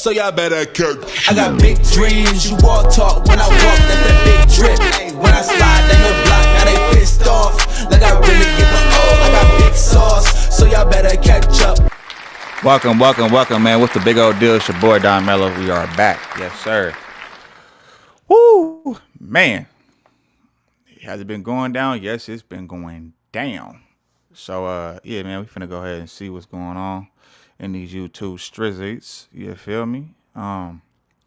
so y'all better catch. I got big dreams, you walk talk. When I walk, that's that big drip. When I slide down the block, now they pissed off. Like I really give a oh, I got big sauce, so y'all better catch up. Welcome, man. What's the big old deal? It's your boy Don Mello. We are back. Yes, sir. Woo, man. Has it been going down? Yes, it's been going down. So, yeah, man, we finna go ahead and see what's going on in these YouTube strizzies. You feel me?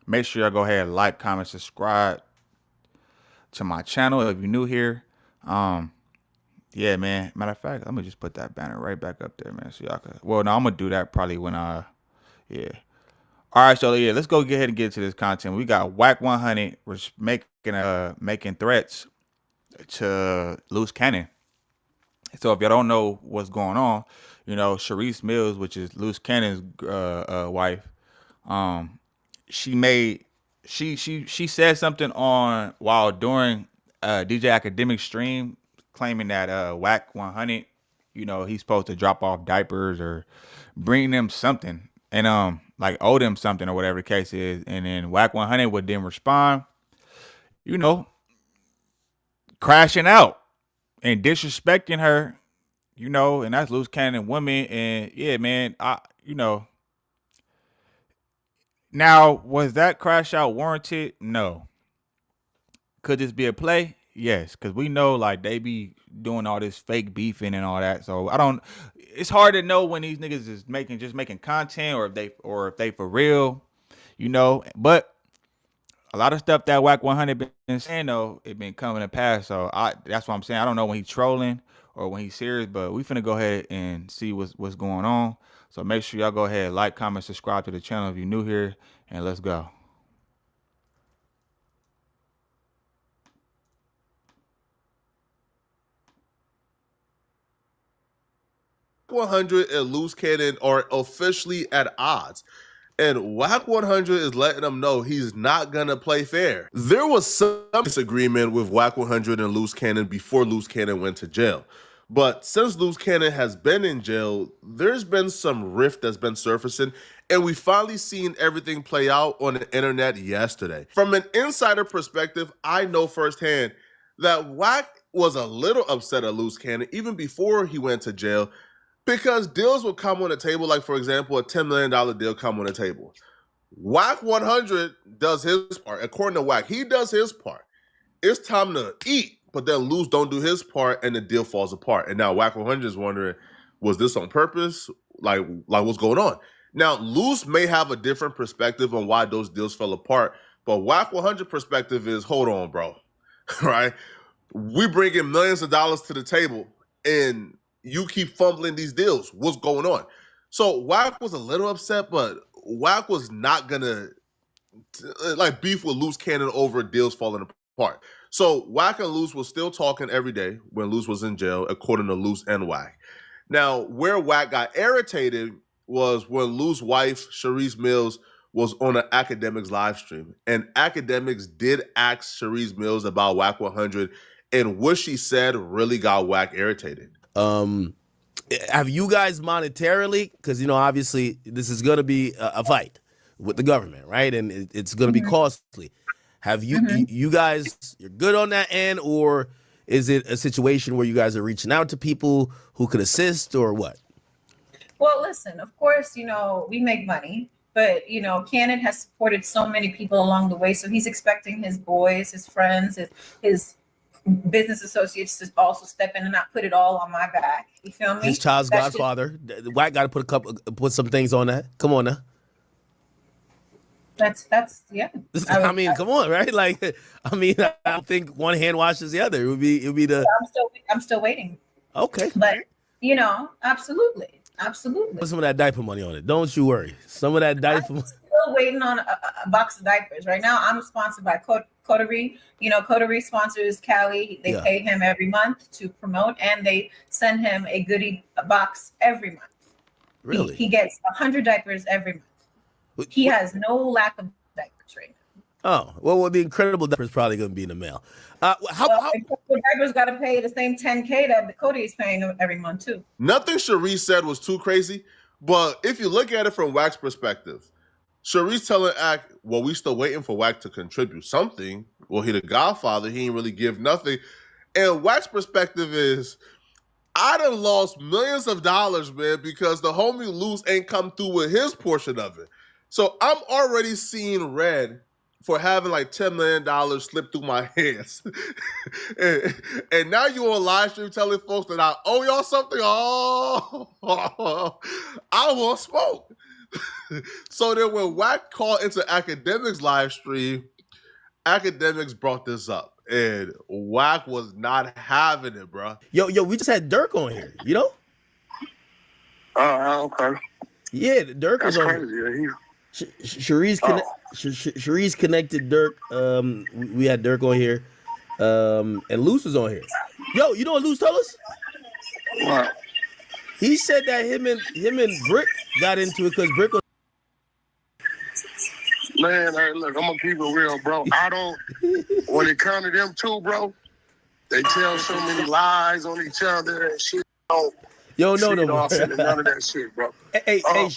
Make sure y'all go ahead and like, comment, subscribe to my channel if you're new here. Yeah, man. Matter of fact, I'm gonna just put that banner right back up there, man. So y'all can. Well, no, I'm gonna do that probably when yeah. All right, so yeah, let's go ahead and get to this content. We got Wack 100 was making threats to Luce Cannon. So if y'all don't know what's going on, you know, Sharice Mills, which is Luce Cannon's wife, she said something during DJ Academic stream, claiming that Wack 100, you know, he's supposed to drop off diapers or bring them something and like owe them something or whatever the case is, and then Wack 100 would then respond, you know, crashing out and disrespecting her, you know, and that's Luce Cannon woman. And yeah, man, you know, now was that crash out warranted? No. Could this be a play? Yes, because we know like they be doing all this fake beefing and all that. So it's hard to know when these niggas is just making content or if they for real, you know. But a lot of stuff that Wack 100 been saying though, it been coming to pass. So that's what I'm saying. I don't know when he's trolling or when he's serious, but we finna go ahead and see what's going on. So make sure y'all go ahead, like, comment, subscribe to the channel if you're new here, and let's go. 100 and Luce Cannon are officially at odds. And Wack 100 is letting them know he's not gonna play fair. There was some disagreement with Wack 100 and Luce Cannon before Luce Cannon went to jail. But since Luce Cannon has been in jail, there's been some rift that's been surfacing, and we finally seen everything play out on the internet yesterday. From an insider perspective, I know firsthand that Wack was a little upset at Luce Cannon even before he went to jail, because deals will come on the table, like, for example, a $10 million deal come on the table. Wack 100 does his part. According to Wack, he does his part. It's time to eat, but then Luce don't do his part, and the deal falls apart. And now Wack 100 is wondering, was this on purpose? Like what's going on? Now, Luce may have a different perspective on why those deals fell apart, but Wack 100 perspective is, hold on, bro, right? We bringing millions of dollars to the table, and you keep fumbling these deals. What's going on? So Wack was a little upset, but Wack was not gonna like beef with Luce Cannon over deals falling apart. So Wack and Luce was still talking every day when Luce was in jail, according to Luce and Wack. Now, where Wack got irritated was when Luce's wife, Sharice Mills, was on an Academics live stream. And Academics did ask Sharice Mills about Wack 100, and what she said really got Wack irritated. Have you guys monetarily, because, you know, obviously this is going to be a fight with the government, right? And it's going to be costly. Have you, you guys, you're good on that end, or is it a situation where you guys are reaching out to people who could assist, or what? Well, listen, of course, you know, we make money, but, you know, Cannon has supported so many people along the way. So he's expecting his boys, his friends, his business associates to also step in and not put it all on my back. You feel me? His child's godfather. Wack got to put some things on that. Come on now. That's yeah. I mean, come on, right? Like, I mean, I don't think one hand washes the other. It would be the. I'm still waiting. Okay. But you know, absolutely. Put some of that diaper money on it. Don't you worry. Some of that diaper. I'm still waiting on a box of diapers. Right now, I'm sponsored by Coterie. You know, Coterie sponsors Cali. They pay him every month to promote, and they send him a goodie box every month. Really? He gets 100 diapers every month. He has no lack of diapers right Oh, now. well, the Incredible diaper is probably going to be in the mail. How diapers got to pay the same $10K that the Cody is paying every month too. Nothing Sharice said was too crazy, but if you look at it from Wack's perspective, Sharice telling Act, well, we still waiting for Wack to contribute something. Well, he the Godfather. He ain't really give nothing. And Wack's perspective is, I done lost millions of dollars, man, because the homie Luce ain't come through with his portion of it. So I'm already seeing red for having like $10 million slip through my hands. and now you on live stream telling folks that I owe y'all something. Oh, I want smoke. So then when Wack called into Academics live stream, Academics brought this up. And Wack was not having it, bro. Yo, we just had Dirk on here, you know? Oh, okay. Yeah, Dirk That's was on crazy. here. Yeah, Sharice connected Dirk. We had Dirk on here. And Luce was on here. Yo, you know what Luce told us? What? He said that him and Brick got into it because Brick was. Man, hey, look, I'm gonna keep it real, bro. I don't. When it comes to them two, bro, they tell so many lies on each other and shit. Don't Yo, no, feed no. off into none of that shit, bro. Hey, Man,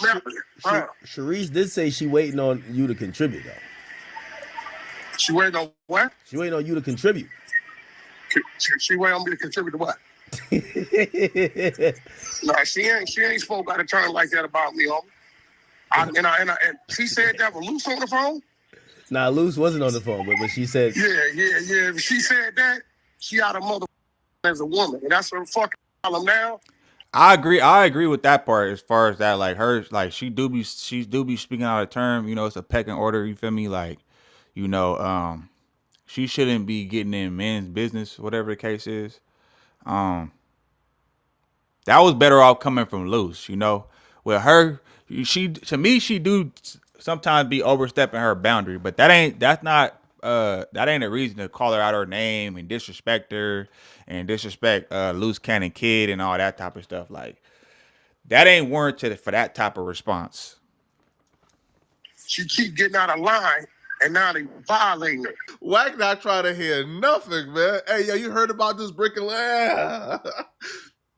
Sharice did say she waiting on you to contribute, though. she waiting on what? She waiting on you to contribute. She waiting on me to contribute to what? No, she ain't spoke out of turn like that about me, homie. And she said that with Luce on the phone. Nah, Luce wasn't on the phone, but she said, Yeah. If she said that, she out of mother as a woman, and that's her fucking problem now. I agree with that part as far as that, like her, like she do be speaking out of term. You know, it's a pecking order. You feel me? Like, you know, she shouldn't be getting in men's business, whatever the case is. That was better off coming from Luce. You know, with her, she do sometimes be overstepping her boundary, but that ain't a reason to call her out her name and disrespect her and disrespect Luce Cannon Kid and all that type of stuff. Like, that ain't warranted for that type of response. She keep getting out of line, and now they violating her. Wack not trying to hear nothing, man. Hey, yo, you heard about this brick and land?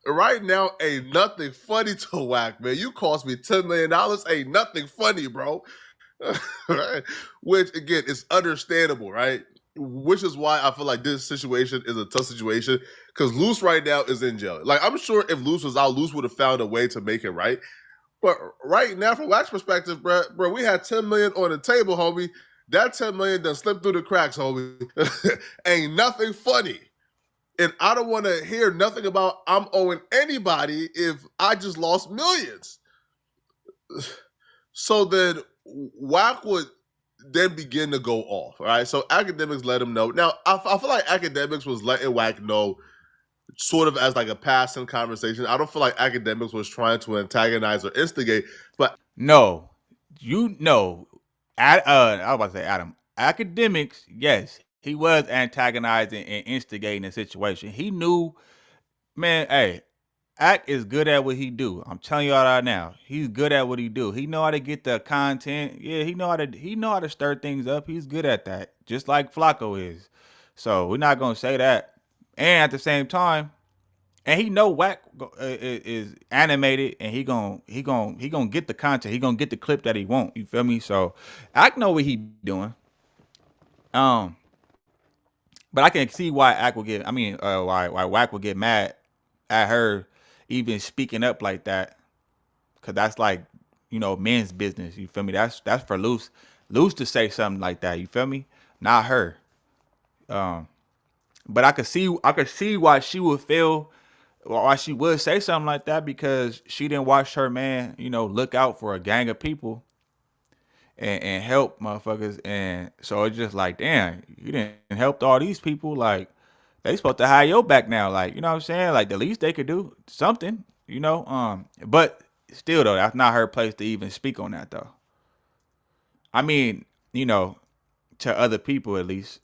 Right now, ain't nothing funny to Wack, man. You cost me $10 million, ain't nothing funny, bro. Right? Which, again, is understandable, right? Which is why I feel like this situation is a tough situation, because Luce right now is in jail. Like, I'm sure if Luce was out, Luce would have found a way to make it right. But right now, from Wack's perspective, bro, we had $10 million on the table, homie. That $10 million done slipped through the cracks, homie. Ain't nothing funny. And I don't want to hear nothing about I'm owing anybody if I just lost millions. So then Wack would then begin to go off, all right? So Academics let him know. Now, I feel like Academics was letting Wack know sort of as like a passing conversation. I don't feel like Academics was trying to antagonize or instigate, but No, you know, I was about to say Adam. Academics, yes, he was antagonizing and instigating the situation. He knew, man, hey, Act is good at what he do. I'm telling y'all that now. He's good at what he do. He know how to get the content. Yeah, he know how to stir things up. He's good at that, just like Flacco is. So we're not gonna say that. And at the same time, and he know Wack is animated, and he gonna get the content. He gonna get the clip that he want. You feel me? So Act know what he doing. But I can see why Act will get. I mean, why Wack will get mad at her even speaking up like that, because that's like, you know, men's business. You feel me? That's for Luce to say something like that. You feel me? Not her. But I could see why she would feel, why she would say something like that, because she didn't watch her man, you know, look out for a gang of people and help motherfuckers. And so it's just like, damn, you didn't help all these people. Like, they supposed to hire your back now. Like, you know what I'm saying? Like, the least they could do something, you know. But still though, that's not her place to even speak on that though. I mean, you know, to other people at least.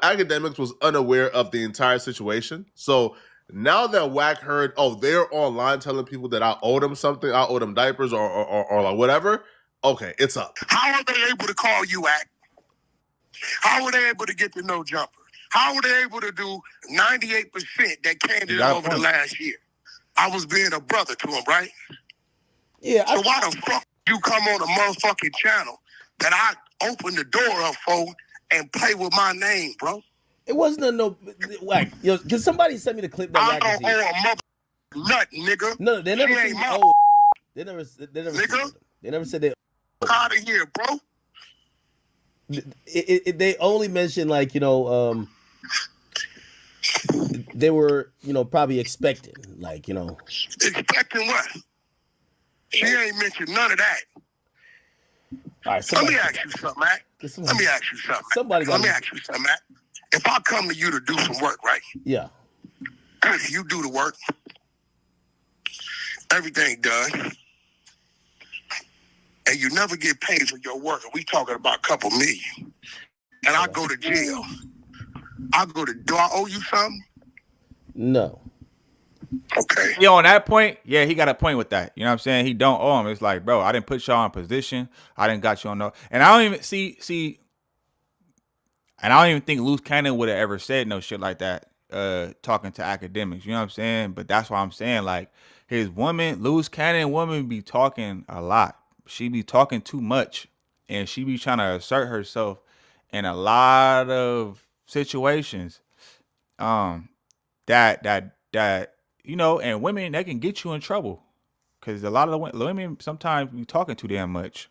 Academics was unaware of the entire situation. So now that Wack heard, oh, they're online telling people that I owe them something, I owe them diapers or like whatever, okay, it's up. How are they able to call you Act? How were they able to get the no jumper? How were they able to do 98% that Cannon did over the last year? I was being a brother to him, right? Yeah. So why the fuck you come on a motherfucking channel that I open the door up for and play with my name, bro? It wasn't no Wack. Yo, can somebody send me the clip that I Wack is don't here? owe a mother nut, nigga. No, they never She said ain't my oh. They never nigga. said they never said they. Out of here, bro. They only mentioned like they were probably expecting like Expecting what? She ain't mentioned none of that. All right, Let me ask you something, Mac. somebody- Let me ask you something. Mac. somebody Let me gotta- ask you something, Mac. If I come to you to do some work, right? Yeah. You do the work. Everything done. And you never get paid for your work. And we talking about a couple million. And I go to jail. Do I owe you something? No. Okay. Yeah, on that point, yeah, he got a point with that. You know what I'm saying? He don't owe him. It's like, bro, I didn't put y'all in position. I didn't got you on no. And I don't even see. And I don't even think Luce Cannon would have ever said no shit like that. Talking to academics, you know what I'm saying? But that's why I'm saying, like, his woman, Luce Cannon woman, be talking a lot. She be talking too much, and she be trying to assert herself in a lot of situations. That and women, they can get you in trouble because a lot of the women sometimes be talking too damn much,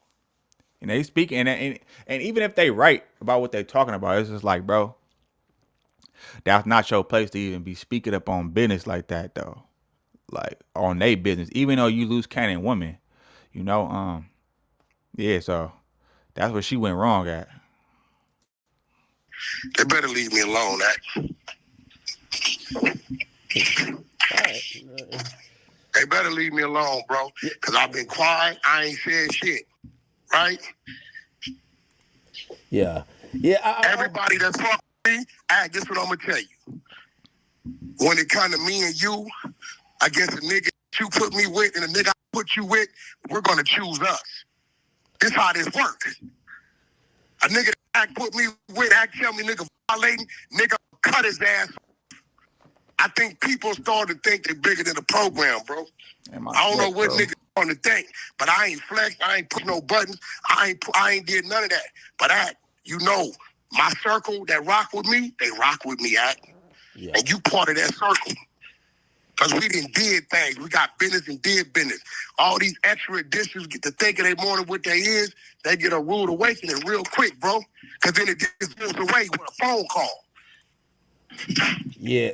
and they speak and even if they right about what they're talking about, it's just like, bro, that's not your place to even be speaking up on business like that, though. Like on their business, even though you Luce Cannon woman, yeah. So that's where she went wrong at. They better leave me alone, They better leave me alone, bro. Because I've been quiet. I ain't said shit. Right? Yeah. Everybody that's fucking me, this is what I'm going to tell you. When it comes to me and you, I guess a nigga you put me with and a nigga I put you with, we're going to choose us. This how this works. A nigga that put me with, tell me nigga violating, nigga cut his ass. I think people starting to think they're bigger than the program, bro. I don't know what niggas starting to think, but I ain't flexed, I ain't put no buttons, I ain't did none of that. But my circle that rock with me, they rock with me, Yeah. And you part of that circle. Because we done did things. We got business and did business. All these extra additions get to thinking they more than what they is, they get a rude awakening real quick, bro. Because then it just goes away with a phone call. Yeah.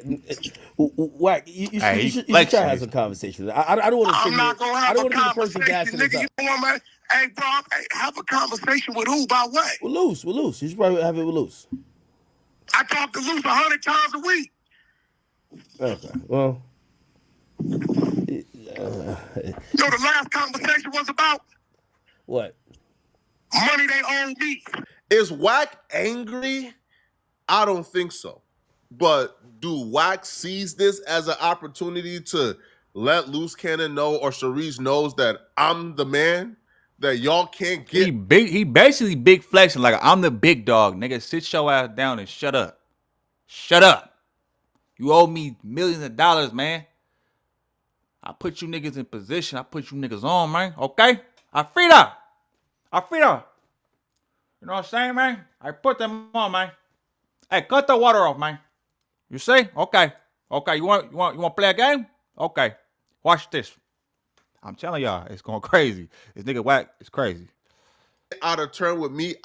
Wack, you should try to have some conversation. I don't want to. I'm not gonna have a conversation, nigga. You know what, man? Hey, bro, have a conversation with who? About what? With Luce. You should probably have it with Luce. I talk to Luce 100 times a week. Okay. Well. You know the last conversation was about? What? Money they owe me. Is Wack angry? I don't think so. But do Wack seize this as an opportunity to let Luce Cannon know or Sharice knows that I'm the man? That y'all can't get. He basically big flexing like, I'm the big dog, nigga. Sit your ass down and shut up. Shut up. You owe me millions of dollars, man. I put you niggas in position. I put you niggas on, man. Okay? Afrida. You know what I'm saying, man? I put them on, man. Hey, cut the water off, man. You see? Okay. You want to play a game? Okay. Watch this. I'm telling y'all, it's going crazy. This nigga Wack is crazy. Out of turn with me,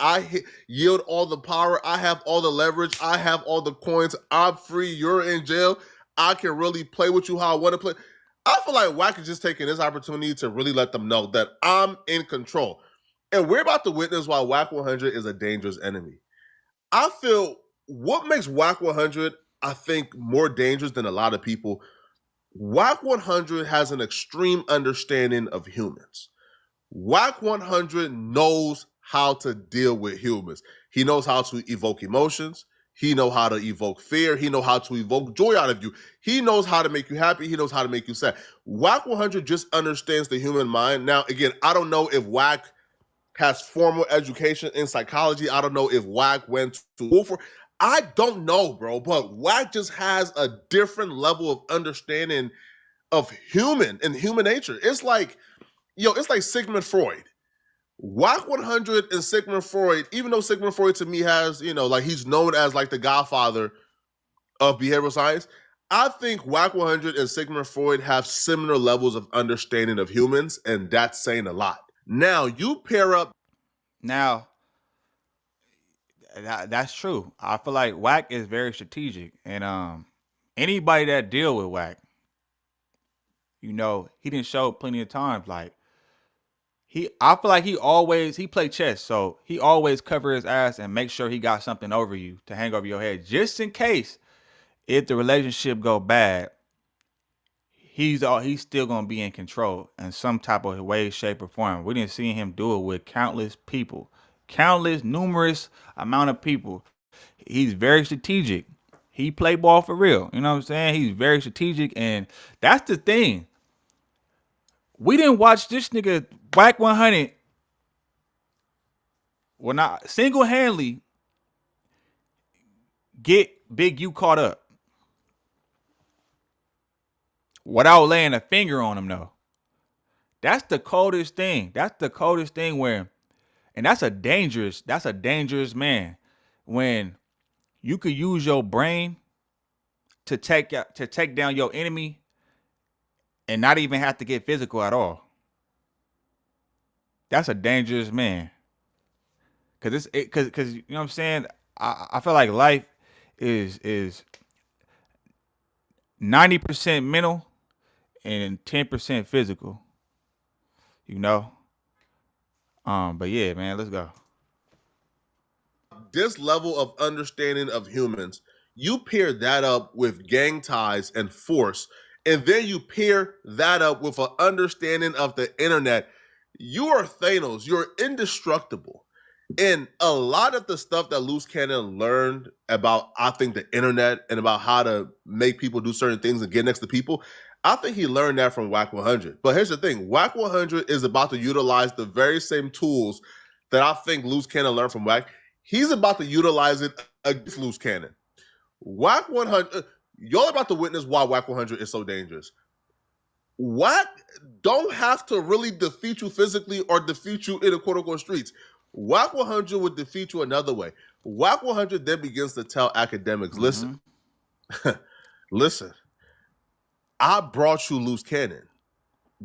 yield all the power. I have all the leverage. I have all the coins. I'm free. You're in jail. I can really play with you how I want to play. I feel like Wack is just taking this opportunity to really let them know that I'm in control. And we're about to witness why Wack 100 is a dangerous enemy. I feel what makes Wack 100, I think, more dangerous than a lot of people. Wack 100 has an extreme understanding of humans. Wack 100 knows how to deal with humans. He knows how to evoke emotions. He knows how to evoke fear. He knows how to evoke joy out of you. He knows how to make you happy. He knows how to make you sad. Wack 100 just understands the human mind. Now, again, I don't know if Wack has formal education in psychology. I don't know if Wack went to school for. I don't know, bro. But Wack just has a different level of understanding of human nature. It's like, it's like Sigmund Freud. Wack 100 and Sigmund Freud, even though Sigmund Freud to me has, like he's known as like the godfather of behavioral science, I think Wack 100 and Sigmund Freud have similar levels of understanding of humans, and that's saying a lot. Now, you pair up. Now, that's true. I feel like Wack is very strategic, and anybody that deal with Wack, he didn't show plenty of times. Like I feel like he played chess, so he always cover his ass and make sure he got something over you to hang over your head, just in case if the relationship go bad. He's still gonna be in control in some type of way, shape, or form. We didn't see him do it with countless people, numerous amount of people. He's very strategic. He play ball for real. You know what I'm saying? He's very strategic, and that's the thing. We didn't watch this nigga Wack 100. Well, not single-handedly get Big U caught up without laying a finger on him, though. That's the coldest thing. That's the coldest thing and that's a dangerous man. When you could use your brain to take down your enemy and not even have to get physical at all. That's a dangerous man. Cause you know what I'm saying? I feel like life is 90% mental and 10% physical. But yeah, man, let's go. This level of understanding of humans, you pair that up with gang ties and force, and then you pair that up with an understanding of the internet, you are Thanos. You're indestructible. And a lot of the stuff that Luce Cannon learned about, I think, the internet and about how to make people do certain things and get next to people, I think he learned that from Wack 100. But here's the thing. Wack 100 is about to utilize the very same tools that I think Luce Cannon learned from Wack. He's about to utilize it against Luce Cannon. Wack 100, y'all about to witness why Wack 100 is so dangerous. Wack don't have to really defeat you physically or defeat you in the quote-unquote streets. Wack 100 would defeat you another way. Wack 100 then begins to tell academics, listen, listen, I brought you Luce Cannon.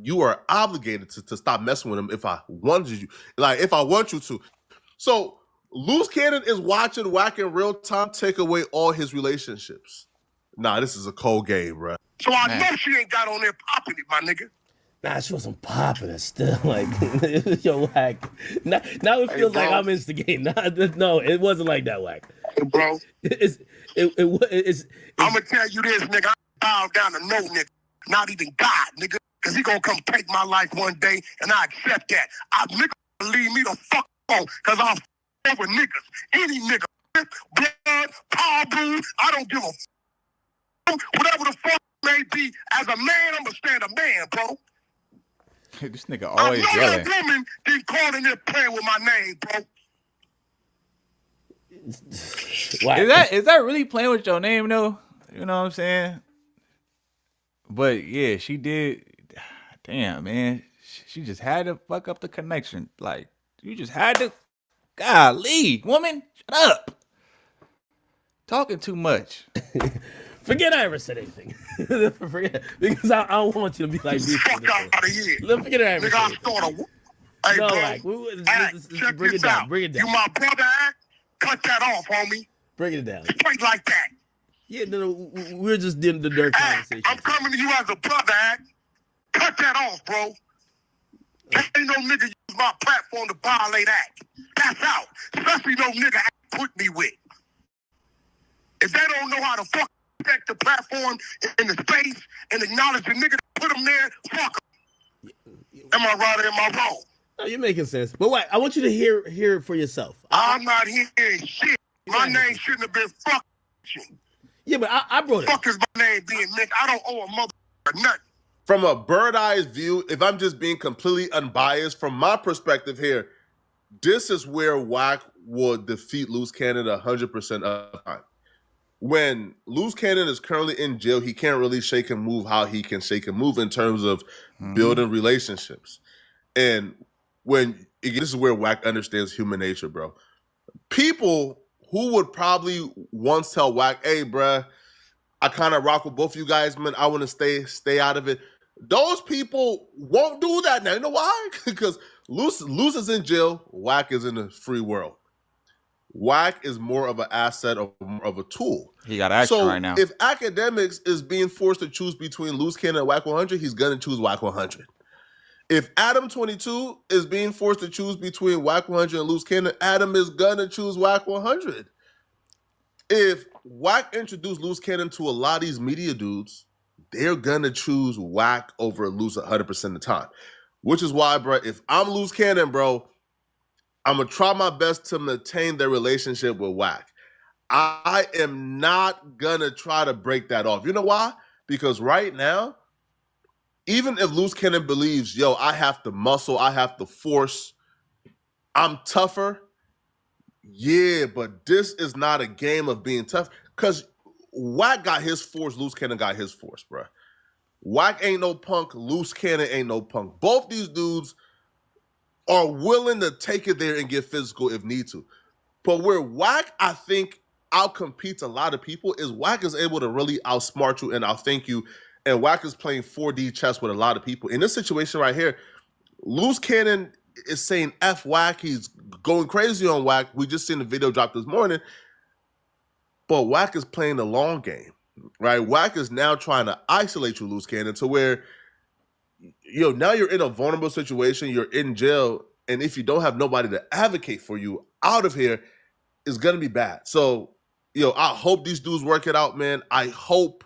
You are obligated to stop messing with him if I wanted you, if I want you to. So Luce Cannon is watching Wack in real time take away all his relationships. Nah, this is a cold game, bro. So I know she ain't got on there popping it, my nigga. Nah, she wasn't popular still. Like, yo, Wack. Now it feels like I'm instigating. No, it wasn't like that, Wack. Hey, bro. It's I'm going to tell you this, nigga. I bow down to no nigga. Not even God, nigga. Because he going to come take my life one day, and I accept that. Nigga leave me the fuck alone, because I'll f over niggas. Any nigga. Blood, power blue, I don't give a f. Whatever the fuck may be, as a man, I'm going to stand a man, bro. This nigga always I know yelling. that woman didn't call in there playing with my name, bro. Is that really playing with your name though? You know what I'm saying? But yeah, she did. Damn, man, she just had to fuck up the connection. Like you just had to. Golly, woman, shut up. Talking too much. Forget I ever said anything. Forget, because I don't want you to be like this. Fuck out of here. Forget I ever nigga, said I anything. started. Hey, No, bro. like, Check bring this it down. out. Bring it down. You my brother, act? Cut that off, homie. Bring it down. Straight like that. Yeah, no, we're just doing the dirt Act, conversation. I'm coming to you as a brother, act. Cut that off, bro. Ain't no nigga use my platform to violate act. That's out. Especially no nigga act put me with. If they don't know how to fuck protect the platform in the space and acknowledge the nigga that put them there, fuck them. Am I right or am I wrong? No, you're making sense. But wait, I want you to hear it for yourself. I'm not hearing shit. My name shouldn't have been fucking. Yeah, but I brought it. Fuck is my name being mentioned? I don't owe a mother nothing. From a bird-eye view, if I'm just being completely unbiased, from my perspective here, this is where Wack will defeat Luce Cannon 100% of the time. When Luce Cannon is currently in jail, he can't really shake and move how he can shake and move in terms of building relationships. And when this is where Wack understands human nature, bro. People who would probably once tell Wack, hey, bruh, I kind of rock with both of you guys, man. I want to stay out of it. Those people won't do that now. You know why? Because Luce is in jail. Wack is in the free world. Wack is more of an asset or more of a tool. He got action right now. If Academics is being forced to choose between Luce Cannon and Wack 100, he's going to choose Wack 100. If Adam 22 is being forced to choose between Wack 100 and Luce Cannon, Adam is going to choose Wack 100. If Wack introduced Luce Cannon to a lot of these media dudes, they're going to choose Wack over Luce 100% of the time. Which is why, bro, if I'm Luce Cannon, bro, I'm going to try my best to maintain their relationship with Wack. I am not going to try to break that off. You know why? Because right now, even if Luce Cannon believes, yo, I have to muscle, I have to force, I'm tougher. Yeah, but this is not a game of being tough. Because Wack got his force, Luce Cannon got his force, bro. Wack ain't no punk, Luce Cannon ain't no punk. Both these dudes are willing to take it there and get physical if need to. But where Wack, I think, outcompetes a lot of people is Wack is able to really outsmart you and outthink you. And Wack is playing 4D chess with a lot of people. In this situation right here, Luce Cannon is saying F Wack. He's going crazy on Wack. We just seen the video drop this morning. But Wack is playing the long game, right? Wack is now trying to isolate you, Luce Cannon, to where, now you're in a vulnerable situation. You're in jail. And if you don't have nobody to advocate for you out of here, it's going to be bad. So, I hope these dudes work it out, man. I hope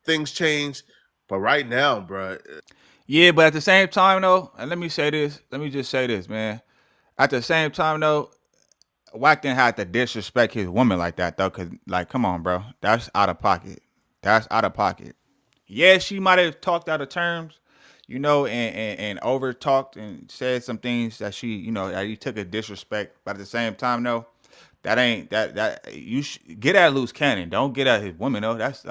things change. But right now, bro. Yeah, but at the same time, though, and let me just say this, man. At the same time, though, Wack didn't have to disrespect his woman like that, though, because, come on, bro. That's out of pocket. That's out of pocket. Yeah, she might have talked out of terms, and over talked and said some things that that he took a disrespect. But at the same time, though, that you get at Luce Cannon. Don't get at his woman, though. That's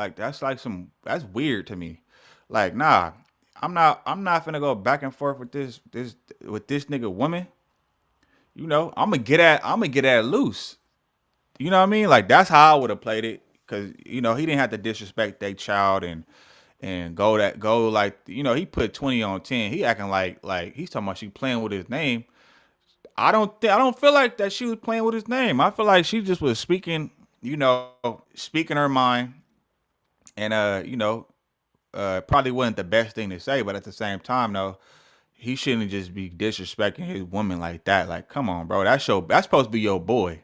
weird to me. Nah, I'm not finna go back and forth with this nigga woman. I'm gonna get at Luce. You know what I mean? That's how I would have played it, because he didn't have to disrespect their child and he put 20 on 10. He acting like he's talking about she playing with his name. I don't feel like that she was playing with his name. I feel like she just was speaking her mind, and probably wasn't the best thing to say, but at the same time, though, he shouldn't just be disrespecting his woman like that. Come on, bro. That's supposed to be your boy.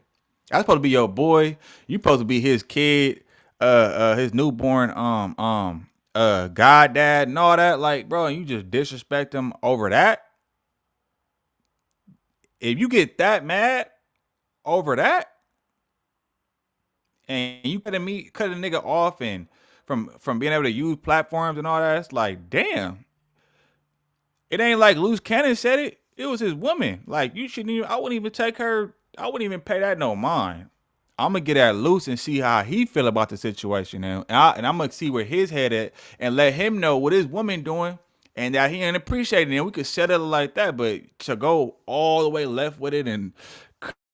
That's supposed to be your boy. You supposed to be his kid, his newborn, goddad and all that. Bro, you just disrespect him over that. If you get that mad over that, and you cut a nigga off and from being able to use platforms and all that, it's damn. It ain't like Luce Cannon said it. It was his woman. You shouldn't even. I wouldn't even take her. I wouldn't even pay that no mind. I'm gonna get at Luce and see how he feel about the situation, and I'm gonna see where his head at, and let him know what his woman doing, and that he ain't appreciating it. We could settle it like that, but to go all the way left with it and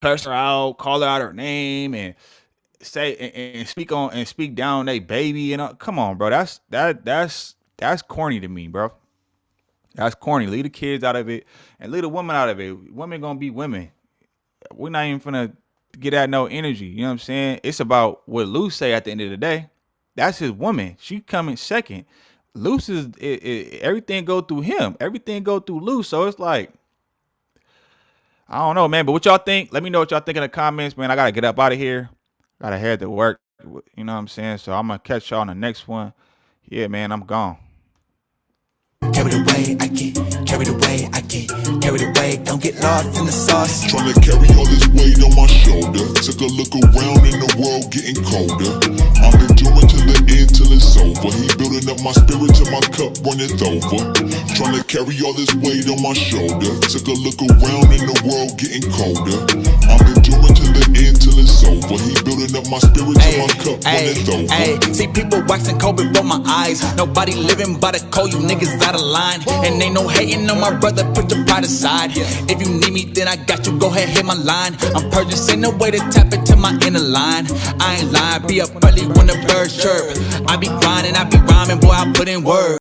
cuss her out, call her out her name, and say and speak down they baby and all, come on, bro. That's corny to me, bro. That's corny. Leave the kids out of it and leave the woman out of it. Women gonna be women. We're not even finna get at no energy. You know what I'm saying? It's about what Luce say at the end of the day. That's his woman. She coming second. Luce is everything go through him. Everything go through Luce. So it's I don't know, man. But what y'all think? Let me know what y'all think in the comments, man. I gotta get up out of here. Gotta head to work. You know what I'm saying? So I'm gonna catch y'all on the next one. Yeah, man, I'm gone. Carried away, I get carried away, I get carried away. Don't get lost in the sauce. Trying to carry all this weight on my shoulder. Took a look around and the world getting colder. I'm enduring to the end till it's over. He building up my spirit till my cup runneth over. Trying to carry all this weight on my shoulder. Took a look around and the world getting colder. I'm enduring to the end till it's over. He building up my spirit till my cup runneth over. See people waxing cold before my eyes. Nobody living by the code, you niggas out of line. And ain't no hating on my brother, put your pride aside. If you need me, then I got you, go ahead, hit my line. I'm purchasing ain't no way to tap into my inner line. I ain't lying, be up early when the birds chirp. I be grinding, I be rhyming, boy, I put in work.